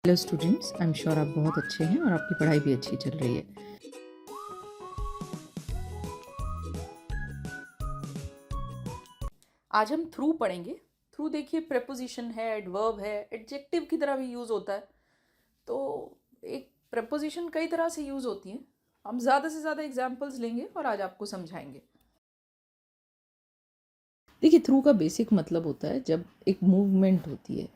Hello students, I am sure आप बहुत अच्छे हैं और आपकी पढ़ाई भी अच्छी चल रही है। आज हम थ्रू पढ़ेंगे। थ्रू देखिए प्रेपोजिशन है, एडवर्ब है, एडजेक्टिव की तरह भी यूज़ होता है। तो एक प्रेपोजिशन कई तरह से यूज़ होती हैं। हम ज़्यादा से ज़्यादा एग्जाम्पल्स लेंगे और आज आपको समझाएंगे। देखिए, थ्रू का बेसिक मतलब होता है जब एक मूवमेंट होती है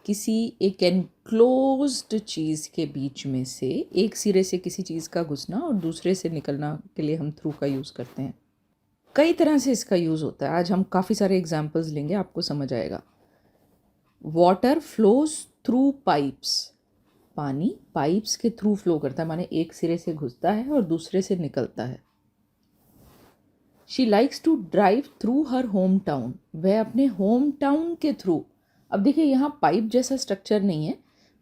किसी एक एनक्लोज्ड चीज़ के बीच में से, एक सिरे से किसी चीज़ का घुसना और दूसरे से निकलना के लिए हम थ्रू का यूज़ करते हैं। कई तरह से इसका यूज़ होता है। आज हम काफ़ी सारे एग्जाम्पल्स लेंगे, आपको समझ आएगा। Water flows through pipes. पानी पाइप्स के थ्रू फ्लो करता है, माने एक सिरे से घुसता है और दूसरे से निकलता है। She likes to drive through her home town. वह अपने होम टाउन के थ्रू, अब देखिए यहाँ पाइप जैसा स्ट्रक्चर नहीं है,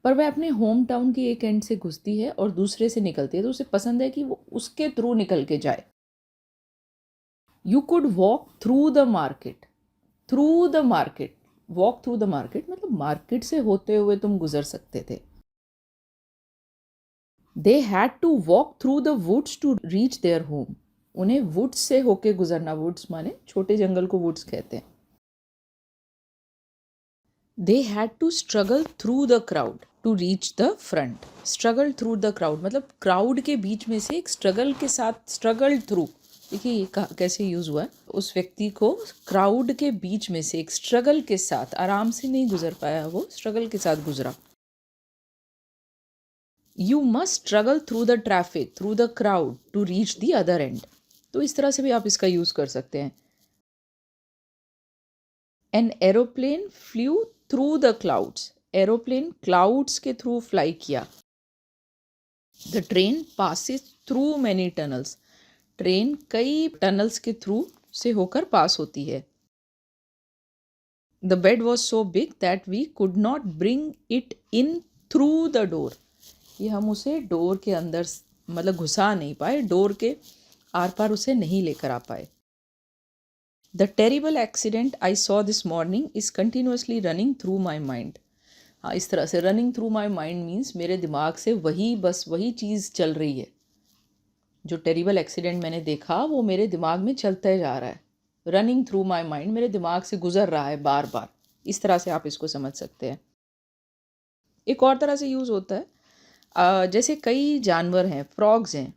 पर वह अपने होम टाउन की एक एंड से घुसती है और दूसरे से निकलती है, तो उसे पसंद है कि वो उसके थ्रू निकल के जाए। You could walk through the market. Through the market, walk through the market मतलब मार्केट से होते हुए तुम गुजर सकते थे। They had to walk through the woods to reach their home. उन्हें वुड्स से होके गुजरना, वुड्स माने छोटे जंगल को वुड्स कहते हैं। They had to struggle through the crowd to reach the front. Struggle through the crowd मतलब क्राउड के बीच में से एक स्ट्रगल के साथ, स्ट्रगल थ्रू। देखिए ये कैसे यूज हुआ है। उस व्यक्ति को क्राउड के बीच में से एक स्ट्रगल के साथ, आराम से नहीं गुजर पाया, वो स्ट्रगल के साथ गुजरा। You must struggle through the traffic through the crowd to reach the other end. तो इस तरह से भी आप इसका यूज कर सकते हैं। An aeroplane flew through the clouds. Aeroplane clouds के थ्रू फ्लाई किया। The train passes through many tunnels. Train कई टनल्स के थ्रू से होकर पास होती है। The bed was so big that we could not bring it in through the door. ये हम उसे डोर के अंदर मतलब घुसा नहीं पाए, डोर के आर पार उसे नहीं लेकर आ पाए। The terrible accident I saw this morning is continuously running through my mind. हाँ, इस तरह से running through my mind means मेरे दिमाग से वही चीज़ चल रही है। जो टेरिबल एक्सीडेंट मैंने देखा वो मेरे दिमाग में चलते जा रहा है। रनिंग थ्रू माई माइंड, मेरे दिमाग से गुजर रहा है बार बार। इस तरह से आप इसको समझ सकते हैं। एक और तरह से यूज़ होता है, जैसे कई जानवर हैं, फ्रॉग्स हैं,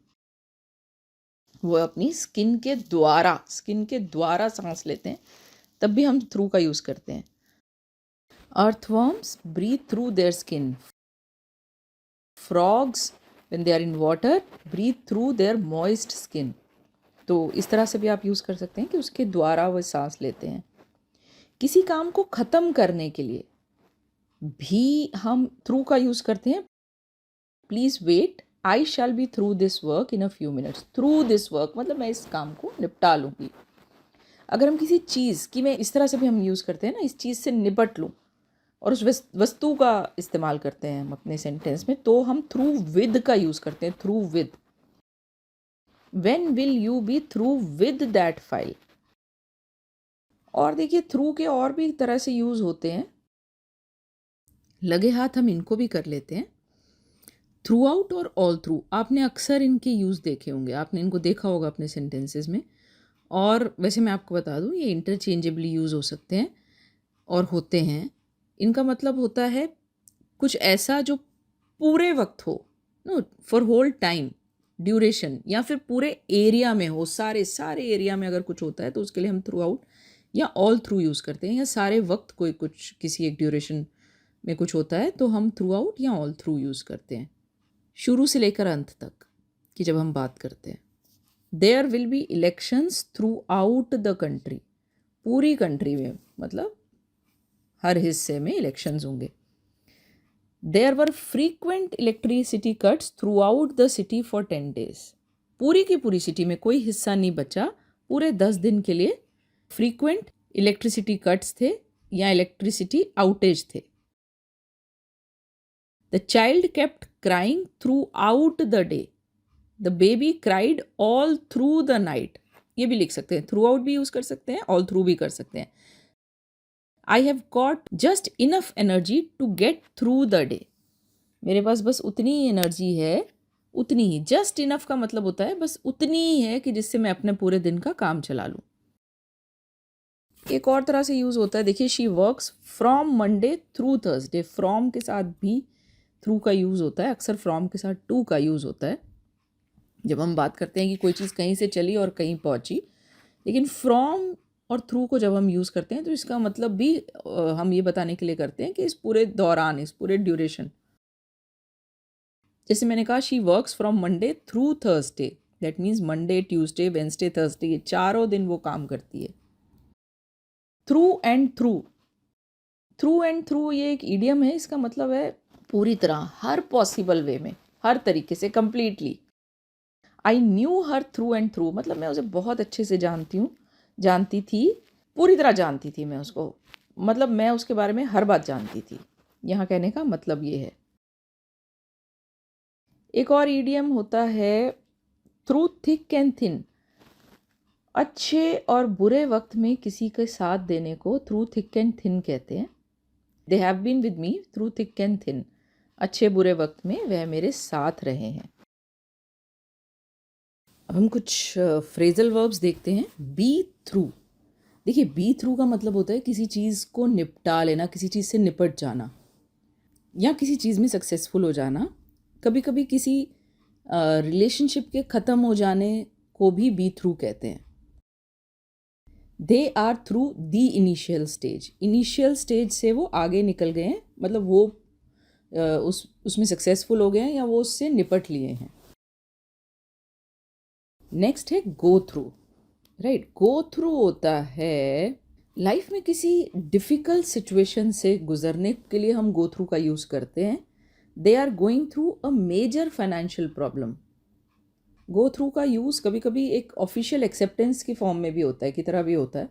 वो अपनी स्किन के द्वारा सांस लेते हैं, तब भी हम थ्रू का यूज़ करते हैं। Earthworms breathe through their skin. Frogs when they are in water breathe through their moist skin। तो इस तरह से भी आप यूज़ कर सकते हैं कि उसके द्वारा वो सांस लेते हैं। किसी काम को ख़त्म करने के लिए भी हम थ्रू का यूज़ करते हैं। Please wait, I shall be through this work in a few minutes. Through this work मतलब मैं इस काम को निपटा लूँगी। अगर हम किसी चीज़ की, मैं इस तरह से भी हम यूज़ करते हैं ना, इस चीज़ से निपट लूँ, और उस वस्तु का इस्तेमाल करते हैं हम अपने सेंटेंस में, तो हम थ्रू विद का यूज़ करते हैं। Through with. When will you B through with that file. और देखिए थ्रू के और भी तरह से यूज़ होते हैं, लगे हाथ हम इनको भी कर लेते हैं। थ्रू आउट और ऑल थ्रू, आपने अक्सर इनके यूज़ देखे होंगे, आपने इनको देखा होगा अपने सेंटेंसेस में। और वैसे मैं आपको बता दूं, ये इंटरचेंजेबली यूज़ हो सकते हैं और होते हैं। इनका मतलब होता है कुछ ऐसा जो पूरे वक्त हो, no, for whole time duration, या फिर पूरे एरिया में हो, सारे एरिया में अगर कुछ होता है तो उसके लिए हम थ्रू आउट या ऑल थ्रू यूज़ करते हैं। या सारे वक्त कोई कुछ किसी एक ड्यूरेशन में कुछ होता है तो हम थ्रू आउट या ऑल थ्रू यूज़ करते हैं, शुरू से लेकर अंत तक की जब हम बात करते हैं। There will be elections throughout the country. पूरी कंट्री में मतलब हर हिस्से में इलेक्शंस होंगे। There were frequent electricity cuts throughout the city for 10 days। पूरी की पूरी सिटी में कोई हिस्सा नहीं बचा, पूरे 10 दिन के लिए फ्रीक्वेंट इलेक्ट्रिसिटी कट्स थे या इलेक्ट्रिसिटी आउटेज थे। The child kept crying through out the day. The baby cried all through the night. ये भी लिख सकते हैं, थ्रू आउट भी यूज़ कर सकते हैं, ऑल थ्रू भी कर सकते हैं। I have got just enough energy to get through the day. मेरे पास बस उतनी ही एनर्जी है, उतनी ही, जस्ट इनफ का मतलब होता है बस उतनी ही है कि जिससे मैं अपने पूरे दिन का काम चला लूँ। एक और तरह से यूज़ होता है, देखिए, she works from Monday through Thursday. From के साथ भी थ्रू का यूज़ होता है, अक्सर फ्रॉम के साथ टू का यूज़ होता है जब हम बात करते हैं कि कोई चीज़ कहीं से चली और कहीं पहुंची। लेकिन फ्रॉम और थ्रू को जब हम यूज़ करते हैं तो इसका मतलब भी हम ये बताने के लिए करते हैं कि इस पूरे दौरान, इस पूरे ड्यूरेशन। जैसे मैंने कहा, she works from Monday through Thursday, that means Monday, Tuesday, Wednesday, Thursday, ये चारों दिन वो काम करती है। Through and through, through and through ये एक इडियम है। इसका मतलब है पूरी तरह, हर पॉसिबल वे में, हर तरीके से, completely. I knew her through and through, मतलब मैं उसे बहुत अच्छे से जानती थी, पूरी तरह जानती थी मैं उसको, मतलब मैं उसके बारे में हर बात जानती थी। यहाँ कहने का मतलब ये है। एक और ईडियम होता है थ्रू थिक एंड थिन। अच्छे और बुरे वक्त में किसी के साथ देने को थ्रू थिक एंड थिन कहते हैं। They have been with me through thick and thin. अच्छे बुरे वक्त में वह मेरे साथ रहे हैं। अब हम कुछ फ्रेजल वर्ब्स देखते हैं। बी थ्रू, देखिए, बी थ्रू का मतलब होता है किसी चीज़ को निपटा लेना, किसी चीज़ से निपट जाना या किसी चीज़ में सक्सेसफुल हो जाना। कभी कभी किसी रिलेशनशिप के ख़त्म हो जाने को भी बी थ्रू कहते हैं। They are through the initial stage, initial stage से वो आगे निकल गए हैं, मतलब वो उसमें सक्सेसफुल हो गए हैं या वो उससे निपट लिए हैं। नेक्स्ट है go through, right. Go through होता है लाइफ में किसी डिफ़िकल्ट सिचुएशन से गुजरने के लिए हम गो थ्रू का यूज़ करते हैं। They are going through a major financial problem. Go through का यूज़ कभी कभी एक ऑफिशियल एक्सेप्टेंस की फॉर्म में भी होता है, की तरह भी होता है।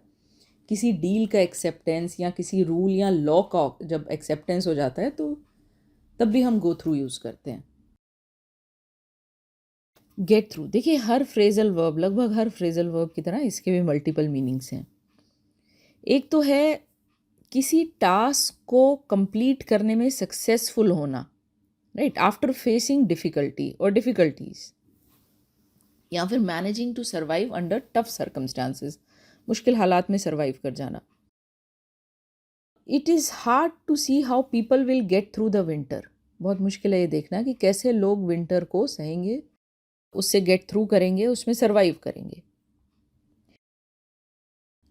किसी डील का एक्सेप्टेंस या किसी रूल या लॉ का जब एक्सेप्टेंस हो जाता है तो तब भी हम गो थ्रू यूज़ करते हैं। गेट थ्रू, देखिए, हर फ्रेजल वर्ब, लगभग हर फ्रेजल वर्ब की तरह इसके भी मल्टीपल मीनिंग्स हैं। एक तो है किसी टास्क को कंप्लीट करने में सक्सेसफुल होना, राइट, आफ्टर फेसिंग डिफ़िकल्टी और डिफ़िकल्टीज, या फिर managing to survive under tough circumstances, मुश्किल हालात में सर्वाइव कर जाना। It is hard to see how people will get through the winter, बहुत मुश्किल है ये देखना कि कैसे लोग विंटर को सहेंगे, उससे गेट थ्रू करेंगे, उसमें सर्वाइव करेंगे।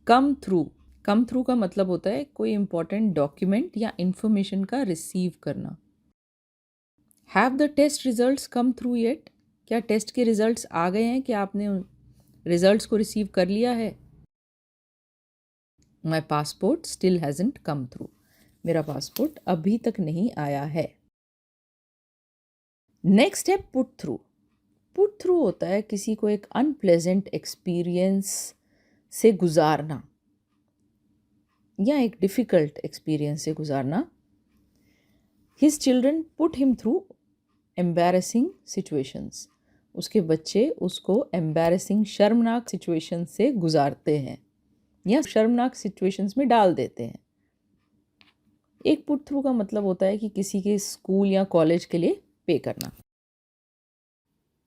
कम थ्रू, कम थ्रू का मतलब होता है कोई इंपॉर्टेंट डॉक्यूमेंट या इंफॉर्मेशन का रिसीव करना। Have the test results come through yet, क्या टेस्ट के रिजल्ट्स आ गए हैं, क्या आपने रिजल्ट्स को रिसीव कर लिया है। माई passport still hasn't come through, मेरा पासपोर्ट अभी तक नहीं आया है। नेक्स्ट है पुट थ्रू। पुट थ्रू होता है किसी को एक अनप्लेजेंट एक्सपीरियंस से गुजारना या एक डिफ़िकल्ट एक्सपीरियंस से गुजारना। His children put him through embarrassing situations, उसके बच्चे उसको एम्बैरेसिंग, शर्मनाक सिचुएशन से गुजारते हैं या शर्मनाक सिचुएशंस में डाल देते हैं। एक पुट थ्रू का मतलब होता है कि किसी के स्कूल या कॉलेज के लिए पे करना।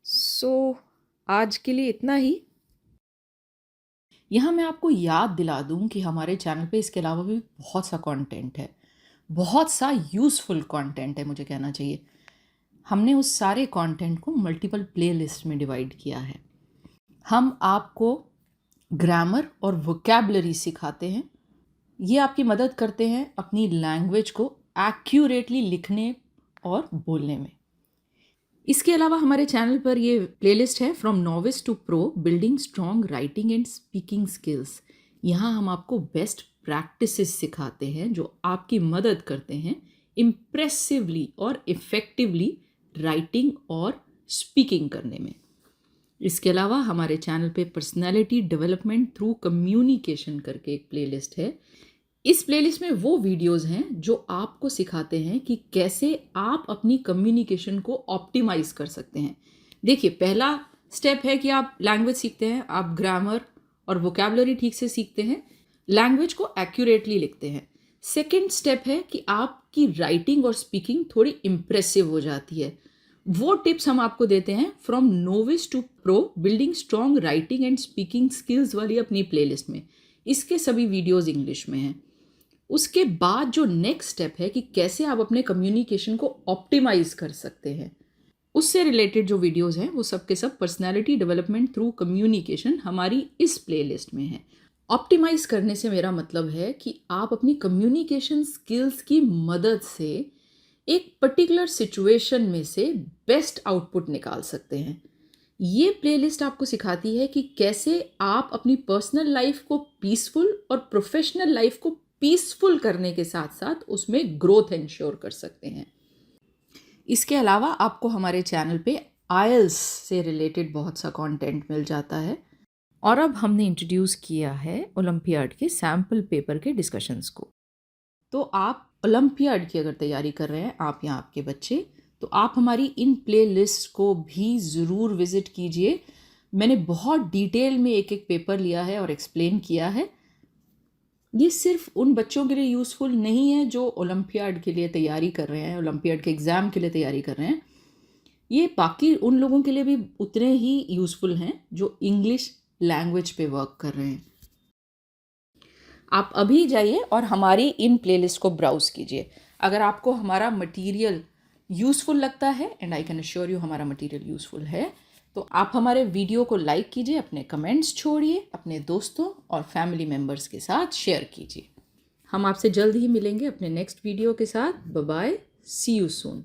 सो आज के लिए इतना ही। यहाँ मैं आपको याद दिला दूँ कि हमारे चैनल पे इसके अलावा भी बहुत सा कंटेंट है, बहुत सा यूज़फुल कंटेंट है, मुझे कहना चाहिए। हमने उस सारे कंटेंट को मल्टीपल प्लेलिस्ट में डिवाइड किया है। हम आपको ग्रामर और वोकैबुलरी सिखाते हैं। ये आपकी मदद करते हैं अपनी लैंग्वेज को एक्यूरेटली लिखने और बोलने में। इसके अलावा हमारे चैनल पर ये प्लेलिस्ट है from novice to pro, building strong writing and speaking skills. यहाँ हम आपको बेस्ट प्रैक्टिसेस सिखाते हैं जो आपकी मदद करते हैं इम्प्रेसिवली और इफ़ेक्टिवली राइटिंग और स्पीकिंग करने में। इसके अलावा हमारे चैनल पे पर्सनैलिटी डेवलपमेंट थ्रू कम्युनिकेशन करके एक प्लेलिस्ट है। इस प्लेलिस्ट में वो वीडियोस हैं जो आपको सिखाते हैं कि कैसे आप अपनी कम्युनिकेशन को ऑप्टिमाइज कर सकते हैं। देखिए, पहला स्टेप है कि आप लैंग्वेज सीखते हैं, आप ग्रामर और वोकैबुलरी ठीक से सीखते हैं, लैंग्वेज को एक्यूरेटली लिखते हैं। सेकेंड स्टेप है कि आपकी राइटिंग और स्पीकिंग थोड़ी इम्प्रेसिव हो जाती है। वो टिप्स हम आपको देते हैं from novice to pro building strong writing and speaking skills वाली अपनी प्लेलिस्ट में। इसके सभी वीडियोस इंग्लिश में हैं। उसके बाद जो नेक्स्ट स्टेप है कि कैसे आप अपने कम्युनिकेशन को ऑप्टिमाइज कर सकते हैं, उससे रिलेटेड जो वीडियोस हैं वो सब के सब पर्सनालिटी डेवलपमेंट थ्रू कम्युनिकेशन हमारी इस प्लेलिस्ट में है। ऑप्टिमाइज करने से मेरा मतलब है कि आप अपनी कम्युनिकेशन स्किल्स की मदद से एक पर्टिकुलर सिचुएशन में से बेस्ट आउटपुट निकाल सकते हैं। ये प्लेलिस्ट आपको सिखाती है कि कैसे आप अपनी पर्सनल लाइफ को पीसफुल और प्रोफेशनल लाइफ को पीसफुल करने के साथ साथ उसमें ग्रोथ इंश्योर कर सकते हैं। इसके अलावा आपको हमारे चैनल पे आईएलटीएस से रिलेटेड बहुत सा कंटेंट मिल जाता है। और अब हमने इंट्रोड्यूस किया है ओलंपियाड के सैम्पल पेपर के डिस्कशंस को। तो आप ओलंपियाड की अगर तैयारी कर रहे हैं, आप या आपके बच्चे, तो आप हमारी इन प्ले लिस्ट को भी ज़रूर विज़िट कीजिए। मैंने बहुत डिटेल में एक एक पेपर लिया है और एक्सप्लेन किया है। ये सिर्फ उन बच्चों के लिए यूज़फुल नहीं है जो ओलंपियाड के लिए तैयारी कर रहे हैं, ओलंपियाड के एग्ज़ाम के लिए तैयारी कर रहे हैं। ये बाकी उन लोगों के लिए भी उतने ही यूज़फुल हैं जो इंग्लिश लैंग्वेज पे वर्क कर रहे हैं। आप अभी जाइए और हमारी इन प्लेलिस्ट को ब्राउज़ कीजिए। अगर आपको हमारा मटेरियल यूज़फुल लगता है, and I can assure you हमारा मटेरियल यूज़फुल है, तो आप हमारे वीडियो को लाइक कीजिए, अपने कमेंट्स छोड़िए, अपने दोस्तों और फैमिली मेम्बर्स के साथ शेयर कीजिए। हम आपसे जल्द ही मिलेंगे अपने नेक्स्ट वीडियो के साथ। Bye bye, see you soon.